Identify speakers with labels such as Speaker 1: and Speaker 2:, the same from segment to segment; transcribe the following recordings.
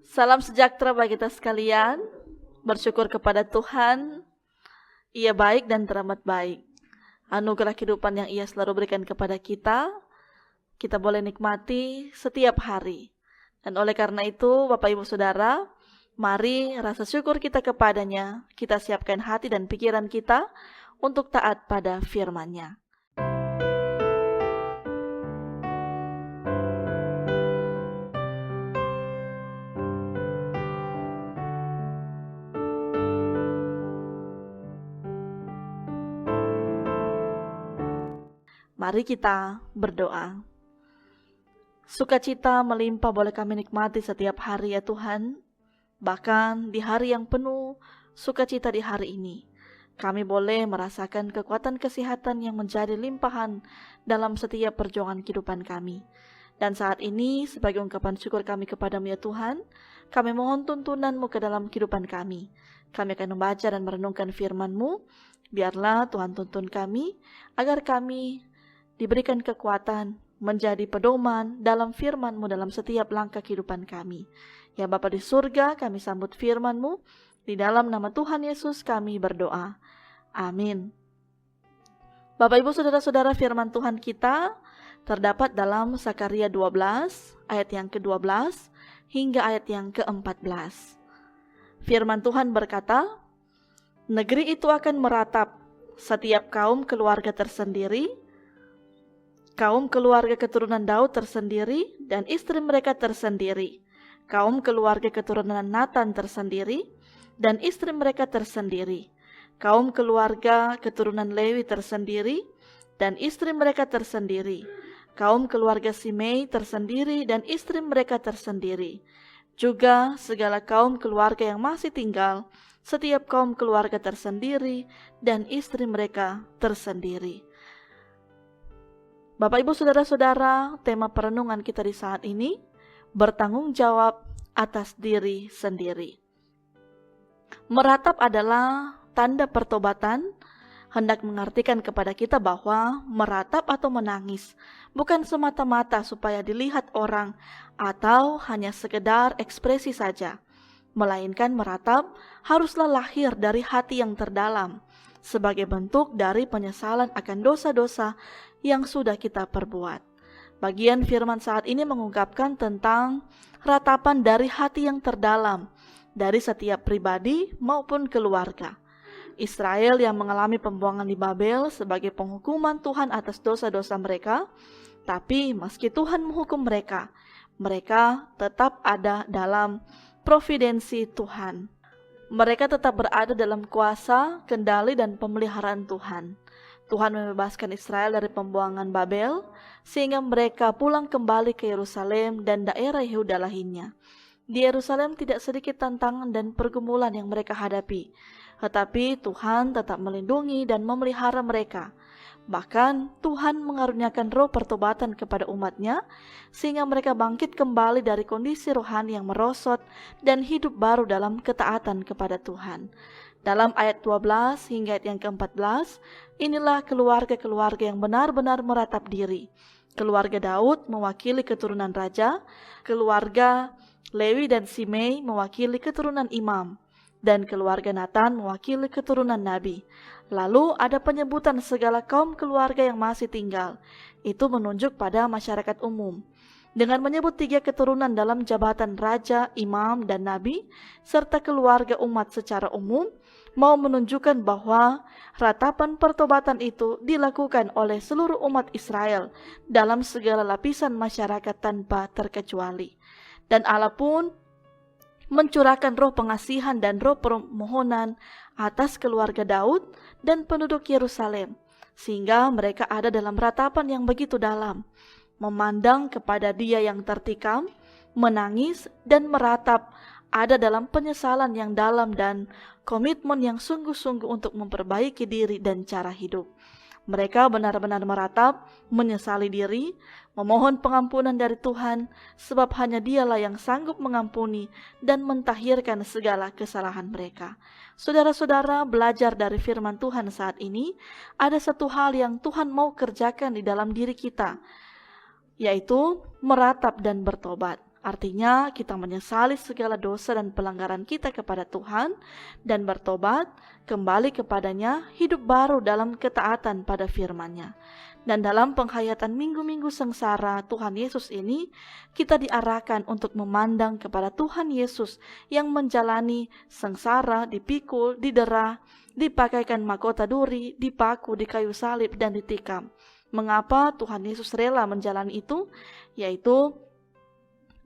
Speaker 1: Salam sejahtera bagi kita sekalian. Bersyukur kepada Tuhan, Ia baik dan teramat baik. Anugerah kehidupan yang Ia selalu berikan kepada kita boleh nikmati setiap hari. Dan oleh karena itu, Bapak Ibu Saudara, mari rasa syukur kita kepadanya, kita siapkan hati dan pikiran kita untuk taat pada firman-Nya. Mari kita berdoa. Sukacita melimpah boleh kami nikmati setiap hari ya Tuhan. Bahkan di hari yang penuh sukacita di hari ini, kami boleh merasakan kekuatan kesehatan yang menjadi limpahan dalam setiap perjuangan kehidupan kami. Dan saat ini sebagai ungkapan syukur kami kepadamu ya Tuhan, kami mohon tuntunan-Mu ke dalam kehidupan kami. Kami akan membaca dan merenungkan firman-Mu. Biarlah Tuhan tuntun kami, agar kami diberikan kekuatan menjadi pedoman dalam firman-Mu dalam setiap langkah kehidupan kami. Ya Bapa di surga, kami sambut firman-Mu. Di dalam nama Tuhan Yesus kami berdoa. Amin. Bapak Ibu Saudara-saudara, firman Tuhan kita terdapat dalam Sakaria 12 ayat yang ke-12 hingga ayat yang ke-14. Firman Tuhan berkata, negeri itu akan meratap, setiap kaum keluarga tersendiri, kaum keluarga keturunan Daud tersendiri dan istri mereka tersendiri, kaum keluarga keturunan Natan tersendiri dan istri mereka tersendiri, kaum keluarga keturunan Lewi tersendiri dan istri mereka tersendiri, kaum keluarga Simei tersendiri dan istri mereka tersendiri, juga segala kaum keluarga yang masih tinggal, setiap kaum keluarga tersendiri dan istri mereka tersendiri. Bapak Ibu Saudara-saudara, tema perenungan kita di saat ini bertanggung jawab atas diri sendiri. Meratap adalah tanda pertobatan, hendak mengartikan kepada kita bahwa meratap atau menangis bukan semata-mata supaya dilihat orang atau hanya sekedar ekspresi saja, melainkan meratap haruslah lahir dari hati yang terdalam sebagai bentuk dari penyesalan akan dosa-dosa yang sudah kita perbuat. Bagian firman saat ini mengungkapkan tentang ratapan dari hati yang terdalam dari setiap pribadi maupun keluarga. Israel yang mengalami pembuangan di Babel sebagai penghukuman Tuhan atas dosa-dosa mereka, tapi meski Tuhan menghukum mereka, mereka tetap ada dalam providensi Tuhan. Mereka tetap berada dalam kuasa, kendali, dan pemeliharaan Tuhan. Tuhan membebaskan Israel dari pembuangan Babel, sehingga mereka pulang kembali ke Yerusalem dan daerah Yehuda lainnya. Di Yerusalem tidak sedikit tantangan dan pergumulan yang mereka hadapi, tetapi Tuhan tetap melindungi dan memelihara mereka. Bahkan Tuhan mengaruniakan roh pertobatan kepada umat-Nya, sehingga mereka bangkit kembali dari kondisi rohani yang merosot dan hidup baru dalam ketaatan kepada Tuhan. Dalam ayat 12 hingga ayat yang ke-14, inilah keluarga-keluarga yang benar-benar meratap diri. Keluarga Daud mewakili keturunan raja, keluarga Lewi dan Simei mewakili keturunan imam, dan keluarga Natan mewakili keturunan nabi. Lalu ada penyebutan segala kaum keluarga yang masih tinggal. Itu menunjuk pada masyarakat umum. Dengan menyebut 3 keturunan dalam jabatan raja, imam, dan nabi, serta keluarga umat secara umum, mau menunjukkan bahwa ratapan pertobatan itu dilakukan oleh seluruh umat Israel dalam segala lapisan masyarakat tanpa terkecuali. Dan Allah pun mencurahkan roh pengasihan dan roh permohonan atas keluarga Daud dan penduduk Yerusalem, sehingga mereka ada dalam ratapan yang begitu dalam, memandang kepada Dia yang tertikam, menangis dan meratap, ada dalam penyesalan yang dalam dan komitmen yang sungguh-sungguh untuk memperbaiki diri dan cara hidup. Mereka benar-benar meratap, menyesali diri, memohon pengampunan dari Tuhan, sebab hanya Dialah yang sanggup mengampuni dan mentahirkan segala kesalahan mereka. Saudara-saudara, belajar dari firman Tuhan saat ini, ada satu hal yang Tuhan mau kerjakan di dalam diri kita, yaitu meratap dan bertobat. Artinya kita menyesali segala dosa dan pelanggaran kita kepada Tuhan dan bertobat, kembali kepadanya, hidup baru dalam ketaatan pada firman-Nya. Dan dalam penghayatan minggu-minggu sengsara Tuhan Yesus ini, kita diarahkan untuk memandang kepada Tuhan Yesus yang menjalani sengsara, dipikul, didera, dipakaikan mahkota duri, dipaku di kayu salib dan ditikam. Mengapa Tuhan Yesus rela menjalani itu? Yaitu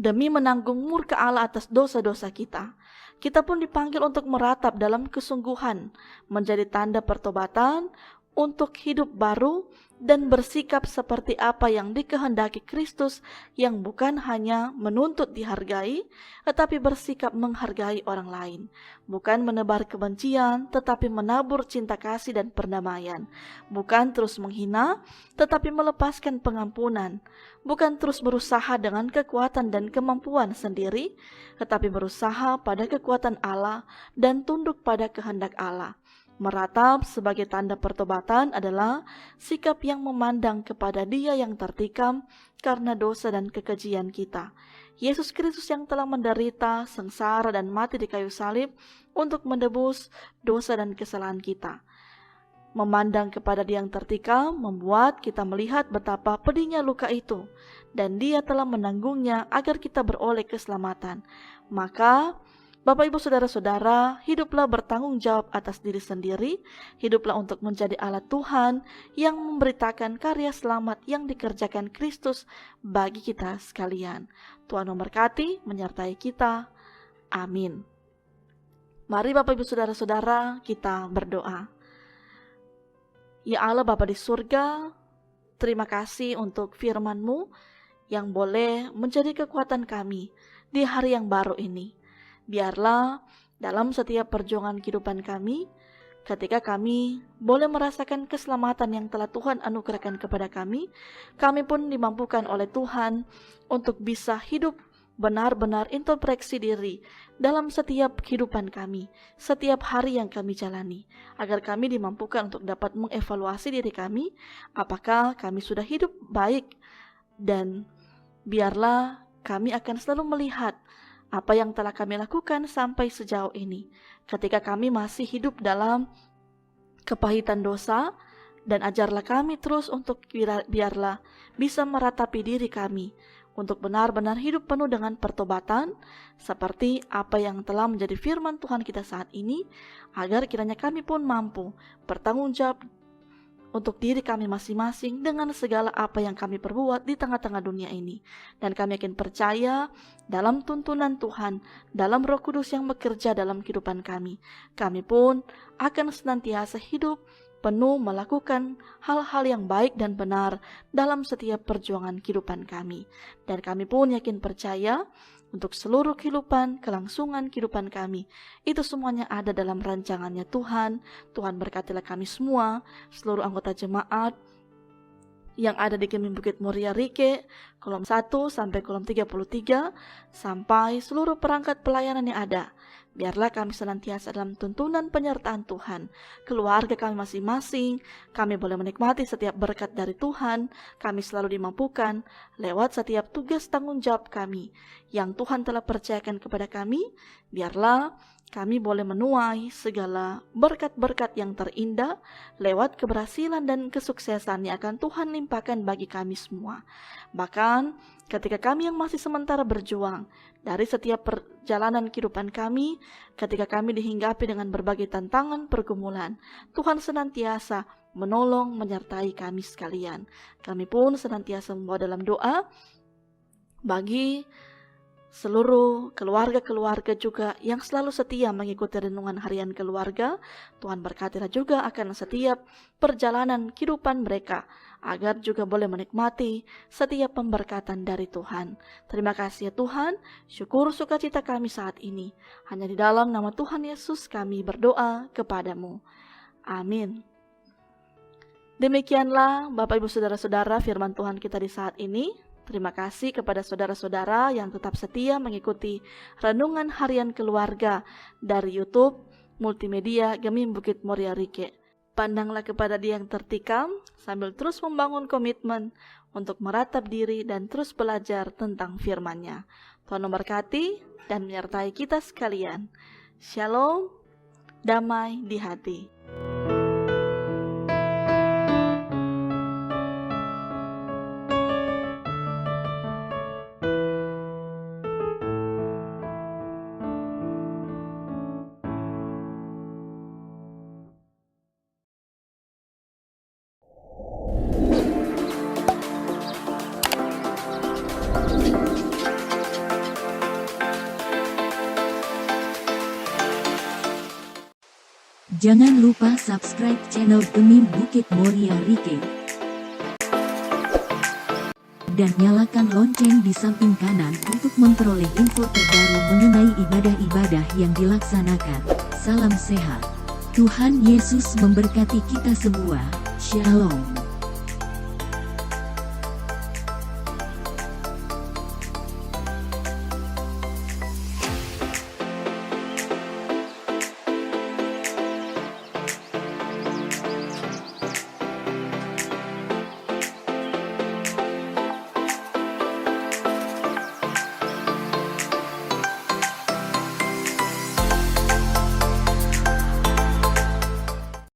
Speaker 1: demi menanggung murka Allah atas dosa-dosa kita. Kita pun dipanggil untuk meratap dalam kesungguhan, menjadi tanda pertobatan, untuk hidup baru dan bersikap seperti apa yang dikehendaki Kristus, yang bukan hanya menuntut dihargai, tetapi bersikap menghargai orang lain. Bukan menebar kebencian, tetapi menabur cinta kasih dan perdamaian. Bukan terus menghina, tetapi melepaskan pengampunan. Bukan terus berusaha dengan kekuatan dan kemampuan sendiri, tetapi berusaha pada kekuatan Allah dan tunduk pada kehendak Allah. Meratap sebagai tanda pertobatan adalah sikap yang memandang kepada Dia yang tertikam karena dosa dan kekejian kita. Yesus Kristus yang telah menderita, sengsara, dan mati di kayu salib untuk menebus dosa dan kesalahan kita. Memandang kepada Dia yang tertikam membuat kita melihat betapa pedihnya luka itu, dan Dia telah menanggungnya agar kita beroleh keselamatan. Maka Bapak, Ibu, Saudara-saudara, hiduplah bertanggung jawab atas diri sendiri, hiduplah untuk menjadi alat Tuhan yang memberitakan karya selamat yang dikerjakan Kristus bagi kita sekalian. Tuhan memberkati, menyertai kita. Amin. Mari Bapak, Ibu, Saudara-saudara, kita berdoa. Ya Allah Bapa di surga, terima kasih untuk firman-Mu yang boleh menjadi kekuatan kami di hari yang baru ini. Biarlah dalam setiap perjuangan kehidupan kami, ketika kami boleh merasakan keselamatan yang telah Tuhan anugerahkan kepada kami pun dimampukan oleh Tuhan untuk bisa hidup benar-benar introspeksi diri dalam setiap kehidupan kami, setiap hari yang kami jalani, agar kami dimampukan untuk dapat mengevaluasi diri kami, apakah kami sudah hidup baik, dan biarlah kami akan selalu melihat apa yang telah kami lakukan sampai sejauh ini. Ketika kami masih hidup dalam kepahitan dosa, dan ajarlah kami terus untuk biarlah bisa meratapi diri kami, untuk benar-benar hidup penuh dengan pertobatan, seperti apa yang telah menjadi firman Tuhan kita saat ini, agar kiranya kami pun mampu bertanggung jawab untuk diri kami masing-masing dengan segala apa yang kami perbuat di tengah-tengah dunia ini. Dan kami yakin percaya dalam tuntunan Tuhan, dalam Roh Kudus yang bekerja dalam kehidupan kami. Kami pun akan senantiasa hidup penuh melakukan hal-hal yang baik dan benar dalam setiap perjuangan kehidupan kami. Dan kami pun yakin percaya untuk seluruh kehidupan, kelangsungan kehidupan kami, itu semuanya ada dalam rancangannya Tuhan. Tuhan berkatilah kami semua, seluruh anggota jemaat yang ada di Gemim Bukit Muria Rike, kolom 1 sampai kolom 33, sampai seluruh perangkat pelayanan yang ada. Biarlah kami senantiasa dalam tuntunan penyertaan Tuhan. Keluarga kami masing-masing, kami boleh menikmati setiap berkat dari Tuhan. Kami selalu dimampukan lewat setiap tugas tanggung jawab kami yang Tuhan telah percayakan kepada kami. Biarlah kami boleh menuai segala berkat-berkat yang terindah lewat keberhasilan dan kesuksesan yang akan Tuhan limpahkan bagi kami semua. Bahkan ketika kami yang masih sementara berjuang dari setiap perjalanan kehidupan kami, ketika kami dihinggapi dengan berbagai tantangan pergumulan, Tuhan senantiasa menolong, menyertai kami sekalian. Kami pun senantiasa membawa dalam doa bagi seluruh keluarga-keluarga juga yang selalu setia mengikuti renungan harian keluarga. Tuhan berkatilah juga akan setiap perjalanan kehidupan mereka, agar juga boleh menikmati setiap pemberkatan dari Tuhan. Terima kasih ya Tuhan, syukur sukacita kami saat ini. Hanya di dalam nama Tuhan Yesus kami berdoa kepadamu. Amin. Demikianlah Bapak Ibu Saudara-saudara firman Tuhan kita di saat ini. Terima kasih kepada saudara-saudara yang tetap setia mengikuti renungan harian keluarga dari YouTube Multimedia Gemim Bukit Muria Rike. Pandanglah kepada Dia yang tertikam sambil terus membangun komitmen untuk meratap diri dan terus belajar tentang firman-Nya. Tuhan memberkati dan menyertai kita sekalian. Shalom, damai di hati.
Speaker 2: Jangan lupa subscribe channel Gemi Bukit Moria Rike. Dan nyalakan lonceng di samping kanan untuk memperoleh info terbaru mengenai ibadah-ibadah yang dilaksanakan. Salam sehat. Tuhan Yesus memberkati kita semua. Shalom.